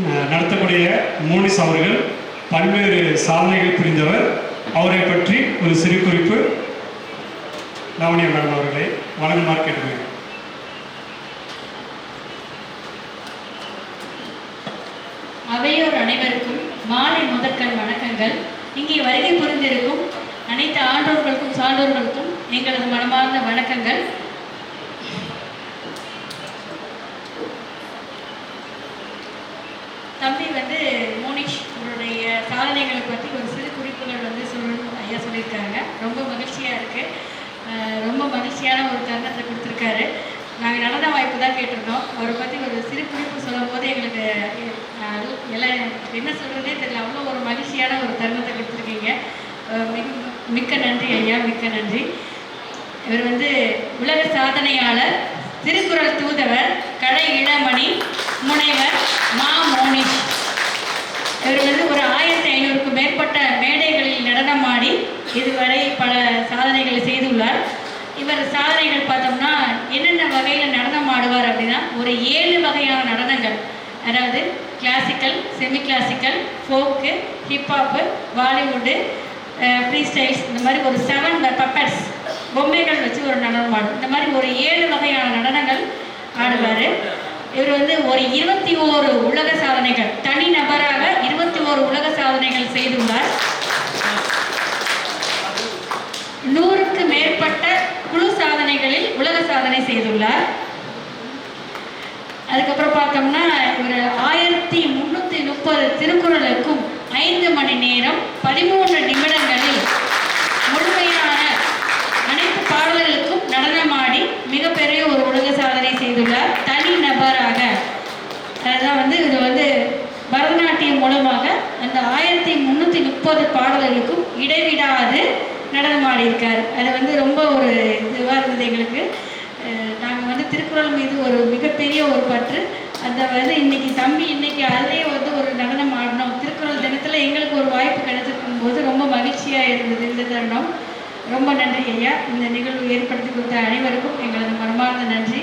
நடத்தக்கூடிய மோனிஸ் அவர்கள் பல்வேறு சாதனைகள் புரிந்தவர். அவரை பற்றி ஒரு சிறு குறிப்பு லாவண்யா மேடம் அவர்களை வழங்குமாறு கேட்டுக்கிறேன். அவையோர் அனைவருக்கும் மாலை முதற்கண் வணக்கங்கள். இங்கே வருகை புரிந்திருக்கும் அனைத்து ஆண்டோர்களுக்கும் சான்றோர்களுக்கும் எங்களது மனமார்ந்த வணக்கங்கள். தம்பி மோனிஷ் அவருடைய சாதனைகளை பற்றி ஒரு சிறு குறிப்புகள் சொல்லணும் ஐயா சொல்லியிருக்காங்க. ரொம்ப மகிழ்ச்சியாக இருக்குது. ரொம்ப மகிழ்ச்சியான ஒரு தருணத்தை கொடுத்துருக்காரு. நாங்கள் நடன வாய்ப்பு தான் கேட்டிருந்தோம். அவரை பற்றி ஒரு சிறு குறிப்பு சொல்லும் போது எங்களுக்கு எல்லாம் என்ன சொல்கிறதே தெரியல. அவ்வளோ ஒரு மகிழ்ச்சியான ஒரு தருணத்தை கொடுத்துருக்கீங்க. மிக்க நன்றி ஐயா, மிக்க நன்றி. இவர் உலக சாதனையாளர், திருக்குறள் தூதுவர், கலை இளமணி, முனைவர் மா மோனிஷ். இவர் ஒரு 1500க்கும் மேற்பட்ட மேடைகளில் நடனமாடி இதுவரை பல சாதனைகளை செய்துள்ளார். இவர் சாதனைகள் பார்த்தோம்னா என்னென்ன வகையில் நடனம் ஆடுவார் அப்படின்னா, ஒரு 7 வகையான நடனங்கள், அதாவது classical, semi classical, folk, hip hop, Bollywood, free styles, இந்த மாதிரி ஒரு 7 பப்பட்ஸ் பொம்மைகள் வச்சு ஒரு நடனம் ஆடும். இந்த மாதிரி ஒரு 7 வகையான நடனங்கள் ஆடுவார். இவர் ஒரு 21 உலக சாதனைகள், தனி நபராக 21 உலக சாதனைகள் செய்துள்ளார். 100க்கு மேற்பட்ட குழு சாதனைகளில் உலக சாதனை செய்துள்ளார். அதுக்கப்புறம் பார்த்தோம்னா இவர் 1330 திருக்குறளுக்கும் 5 மணி நேரம் 13 நிமிடங்களில் முழுமையான அனைத்து பாடல்களுக்கும் நடனமாடி மிகப்பெரிய ஒரு உலக சாதனை செய்துள்ளார் தனி நபராக. அதுதான் இது பரதநாட்டியம் மூலமாக அந்த 1330 பாடல்களுக்கும் இடைவிடாது நடனமாடி இருக்கார். அது ரொம்ப ஒரு இதுவாக இருந்தது எங்களுக்கு. நாங்கள் திருக்குறள் மீது ஒரு மிகப்பெரிய ஒரு பற்று. அந்த இன்னைக்கு தம்பி அதிலே ஒரு நடனம் ஆடினோம். திருக்குறள் தினத்தில் எங்களுக்கு ஒரு வாய்ப்பு கிடைச்சிருக்கும் போது ரொம்ப மகிழ்ச்சியாக இருந்தது இந்த தருணம். ரொம்ப நன்றி ஐயா. இந்த நிகழ்வு ஏற்படுத்தி கொடுத்த அனைவருக்கும் எங்களது மனமார்ந்த நன்றி.